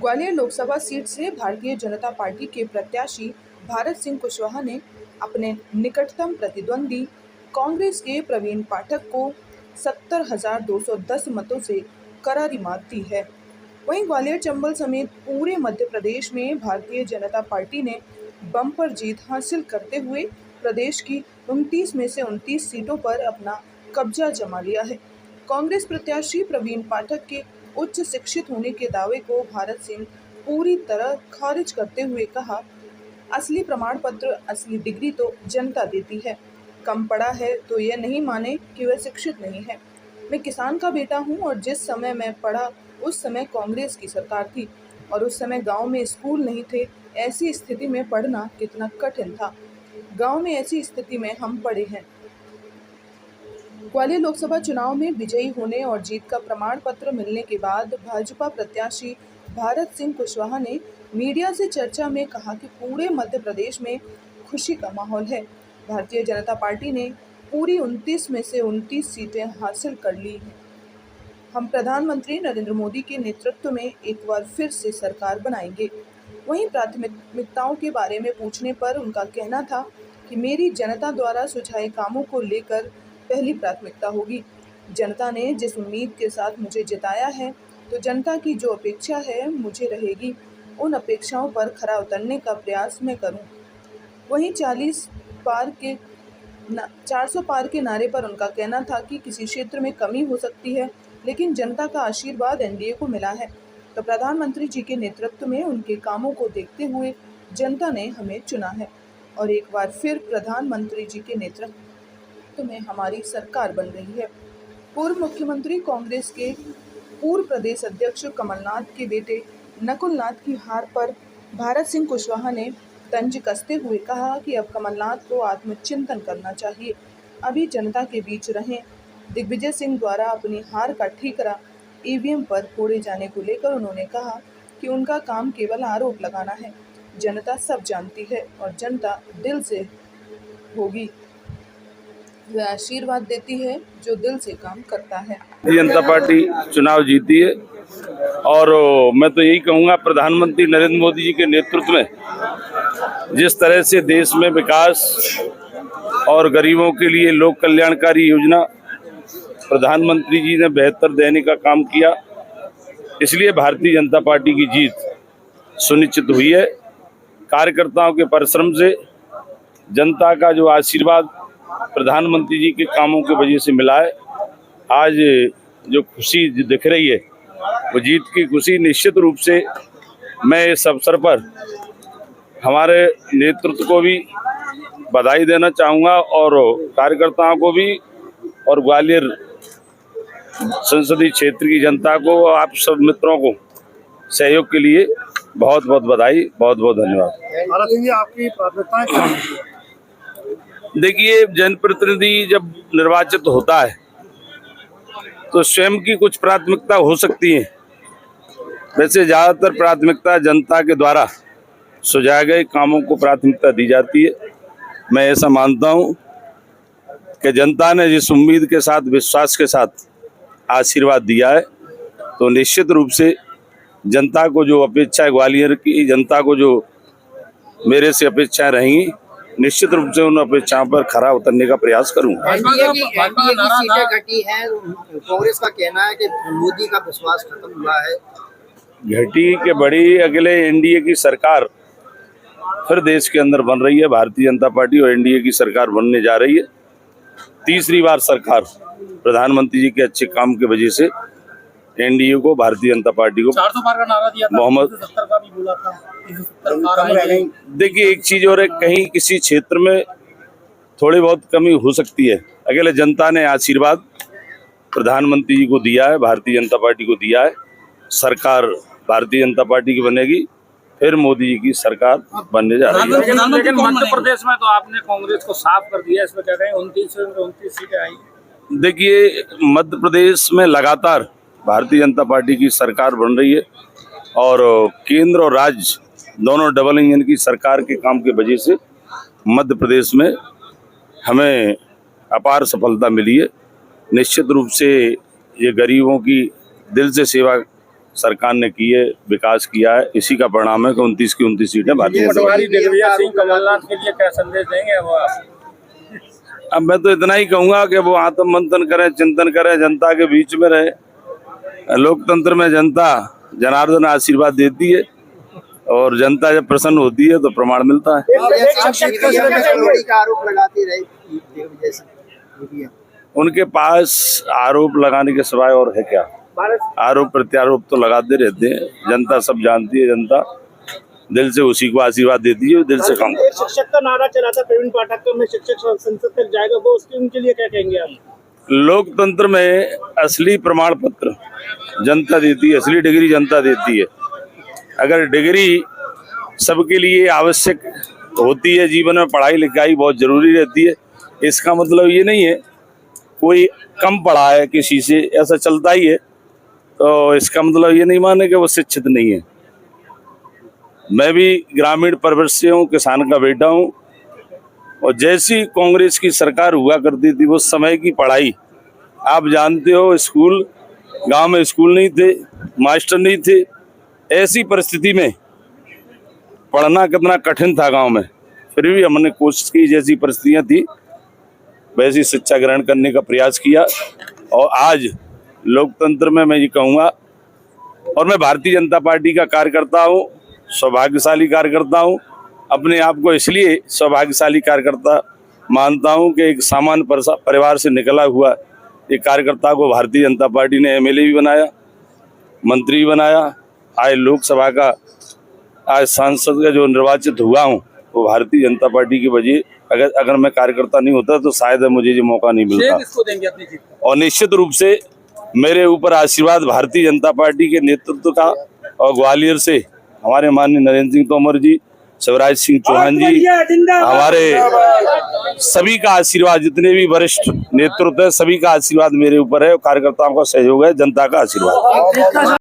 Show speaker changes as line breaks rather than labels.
Gwalior Lok Sabha seat से Bharatiya Janata party के प्रत्याशी भारत सिंह कुशवाहा ने अपने निकटतम प्रतिद्वंदी कांग्रेस के प्रवीण पाठक को 70,210 मतों से करारी मात दी है। वहीं ग्वालियर चंबल समेत पूरे मध्य प्रदेश में भारतीय जनता पार्टी ने बम्पर जीत हासिल करते हुए प्रदेश की 29 में से 29 सीटों पर अपना कब्जा जमा लिया है। कांग्रेस प्रत्याशी प्रवीण पाठक के उच्च शिक्षित होने के दावे को भारत सिंह पूरी तरह खारिज करते हुए कहा, असली प्रमाण पत्र, असली डिग्री तो जनता देती है। कम पढ़ा है तो यह नहीं माने कि वह शिक्षित नहीं है। मैं किसान का बेटा हूं और जिस समय मैं पढ़ा उस समय कांग्रेस की सरकार थी और उस समय गांव में स्कूल नहीं थे। ऐसी स्थिति में पढ़ना कितना कठिन था। गांव में ऐसी स्थिति में हम पढ़े हैं। ग्वालियर लोकसभा चुनाव में विजयी होने और जीत का प्रमाण पत्र मिलने के बाद भाजपा प्रत्याशी भारत सिंह कुशवाहा ने मीडिया से चर्चा में कहा कि पूरे मध्य प्रदेश में खुशी का माहौल है। भारतीय जनता पार्टी ने पूरी 29 में से 29 सीटें हासिल कर ली हैं। हम प्रधानमंत्री नरेंद्र मोदी के नेतृत्व में एक बार फिर से सरकार बनाएंगे। वहीं प्राथमिकताओं के बारे में पूछने पर उनका कहना था कि मेरी जनता द्वारा सुझाए कामों को लेकर पहली प्राथमिकता होगी। जनता ने जिस उम्मीद के साथ मुझे जिताया है, तो जनता की जो अपेक्षा है मुझे रहेगी, उन अपेक्षाओं पर खरा उतरने का प्रयास मैं करूं। वहीं 400 पार के नारे पर उनका कहना था कि किसी क्षेत्र में कमी हो सकती है, लेकिन जनता का आशीर्वाद एनडीए को मिला है, तो प्रधानमंत्री जी के नेतृत्व में उनके कामों को देखते हुए जनता ने हमें चुना है और एक बार फिर प्रधानमंत्री जी के नेतृत्व में हमारी सरकार बन रही है। पूर्व मुख्यमंत्री कांग्रेस के पूर्व प्रदेश अध्यक्ष कमलनाथ के बेटे नकुलनाथ की हार पर भारत सिंह कुशवाहा ने तंज कसते हुए कहा कि अब कमलनाथ को आत्मचिंतन करना चाहिए, अभी जनता के बीच रहें। दिग्विजय सिंह द्वारा अपनी हार का ठीकरा ईवीएम पर फोड़े जाने को लेकर उन्होंने कहा कि उनका काम केवल आरोप लगाना है। जनता सब जानती है और जनता दिल से होगी। वह आशीर्वाद देती है जो दिल से काम करता है।
जनता पार्टी चुनाव जीती है और मैं तो यही कहूँगा, प्रधानमंत्री नरेंद्र मोदी जी के नेतृत्व में जिस तरह से देश में विकास और गरीबों के लिए लोक कल्याणकारी योजना प्रधानमंत्री जी ने बेहतर देने का काम किया, इसलिए भारतीय जनता पार्टी की जीत सुनिश्चित हुई है। कार्यकर्ताओं के परिश्रम से, जनता का जो आशीर्वाद प्रधानमंत्री जी के कामों की वजह से मिला है, आज जो खुशी दिख रही है वो जीत की खुशी। निश्चित रूप से मैं इस अवसर पर हमारे नेतृत्व को भी बधाई देना चाहूँगा और कार्यकर्ताओं को भी और ग्वालियर संसदीय क्षेत्र की जनता को, आप सब मित्रों को सहयोग के लिए बहुत बहुत बधाई, बहुत बहुत धन्यवाद।
भारत सिंह जी, आपकी प्राथमिकताएं क्या हैं?
देखिए, जनप्रतिनिधि जब निर्वाचित होता है तो स्वयं की कुछ प्राथमिकता हो सकती है। वैसे ज़्यादातर प्राथमिकता जनता के द्वारा सुझाए गए कामों को प्राथमिकता दी जाती है। मैं ऐसा मानता हूं कि जनता ने जिस उम्मीद के साथ, विश्वास के साथ आशीर्वाद दिया है, तो निश्चित रूप से जनता को जो अपेक्षा, ग्वालियर की जनता को जो मेरे से अपेक्षाएं रहेंगी, निश्चित रूप से उन अपेक्षाओं पर खरा उतरने का प्रयास करूंगा।
एनडीए की सीटें घटी हैं, कांग्रेस का कहना है कि मोदी का विश्वास खत्म हुआ है।
घटी के बड़ी, अगले एनडीए की सरकार फिर देश के अंदर बन रही है। भारतीय जनता पार्टी और एनडीए की सरकार बनने जा रही है। तीसरी बार सरकार प्रधानमंत्री जी के अच्छे काम की वजह से एनडीए को, भारतीय जनता पार्टी को
400 पार का नारा दिया था,
मोहम्मद
70 का भी बोला था।
देखिए, एक चीज और है, कहीं किसी क्षेत्र में थोड़ी बहुत कमी हो सकती है। अगले जनता ने आशीर्वाद प्रधानमंत्री जी को दिया है, भारतीय जनता पार्टी को दिया है। सरकार भारतीय जनता पार्टी की बनेगी, फिर मोदी जी की सरकार बनने जा रही है।
लेकिन मध्य प्रदेश में तो आपने कांग्रेस को साफ कर दिया, इसमें कह रहे हैं 29 सीटें आई।
देखिए, मध्य प्रदेश में लगातार भारतीय जनता पार्टी की सरकार बन रही है और केंद्र और राज्य दोनों डबल इंजन की सरकार के काम की वजह से मध्य प्रदेश में हमें अपार सफलता मिली है। निश्चित रूप से ये गरीबों की दिल से सेवा सरकार ने की है, विकास किया है, इसी का परिणाम है कि 29 की 29 सीटें भारतीय जनता पार्टी।
पटवारी दिग्विजय सिंह कमलनाथ के लिए क्या संदेश देंगे वो आप?
अब मैं तो इतना ही कहूंगा कि वो आत्म मंथन करें, चिंतन करें, जनता के बीच में रहे। लोकतंत्र में जनता जनार्दन आशीर्वाद देती है और जनता जब प्रसन्न होती है तो प्रमाण मिलता है।
दिग्विजय का आरोप लगाती रही दिग्विजय सिंह।
उनके पास आरोप लगाने के सिवाय और है क्या? आरोप प्रत्यारोप तो लगाते रहते हैं। जनता सब जानती है, जनता दिल से उसी को आशीर्वाद देती है, दिल से काम करती है।
शिक्षक का नारा चला था प्रवीण पाठक का, मैं शिक्षक संसद तक जाएगा, वो उसके उनके लिए क्या कहेंगे आप?
लोकतंत्र में असली प्रमाण पत्र जनता देती है, असली डिग्री जनता देती है। अगर डिग्री सबके लिए आवश्यक होती है, जीवन में पढ़ाई लिखाई बहुत जरूरी रहती है, इसका मतलब ये नहीं है कोई कम पढ़ा है किसी से, ऐसा चलता ही है, तो इसका मतलब ये नहीं माने कि वो शिक्षित नहीं है। मैं भी ग्रामीण परिवेश से हूँ, किसान का बेटा हूँ, और जैसी कांग्रेस की सरकार हुआ करती थी उस समय की पढ़ाई आप जानते हो। स्कूल गांव में स्कूल नहीं थे, मास्टर नहीं थे, ऐसी परिस्थिति में पढ़ना कितना कठिन था गांव में, फिर भी हमने कोशिश की, जैसी परिस्थितियां थी वैसी शिक्षा ग्रहण करने का प्रयास किया। और आज लोकतंत्र में मैं ये कहूँगा, और मैं भारतीय जनता पार्टी का कार्यकर्ता हूँ, सौभाग्यशाली कार्यकर्ता हूँ, अपने आप को इसलिए सौभाग्यशाली कार्यकर्ता मानता हूँ कि एक सामान्य परिवार से निकला हुआ एक कार्यकर्ता को भारतीय जनता पार्टी ने एमएलए भी बनाया, मंत्री भी बनाया, आज लोकसभा का, आज सांसद का जो निर्वाचित हुआ हूँ वो भारतीय जनता पार्टी की वजह। अगर मैं कार्यकर्ता नहीं होता तो शायद मुझे ये मौका नहीं मिलता।
किसको देंगे अपनी जीत?
और निश्चित रूप से मेरे ऊपर आशीर्वाद भारतीय जनता पार्टी के नेतृत्व का, और ग्वालियर से हमारे माननीय नरेंद्र सिंह तोमर जी, शिवराज सिंह चौहान जी, हमारे सभी का आशीर्वाद, जितने भी वरिष्ठ नेतृत्व है सभी का आशीर्वाद मेरे ऊपर है, कार्यकर्ताओं का सहयोग है, जनता का आशीर्वाद।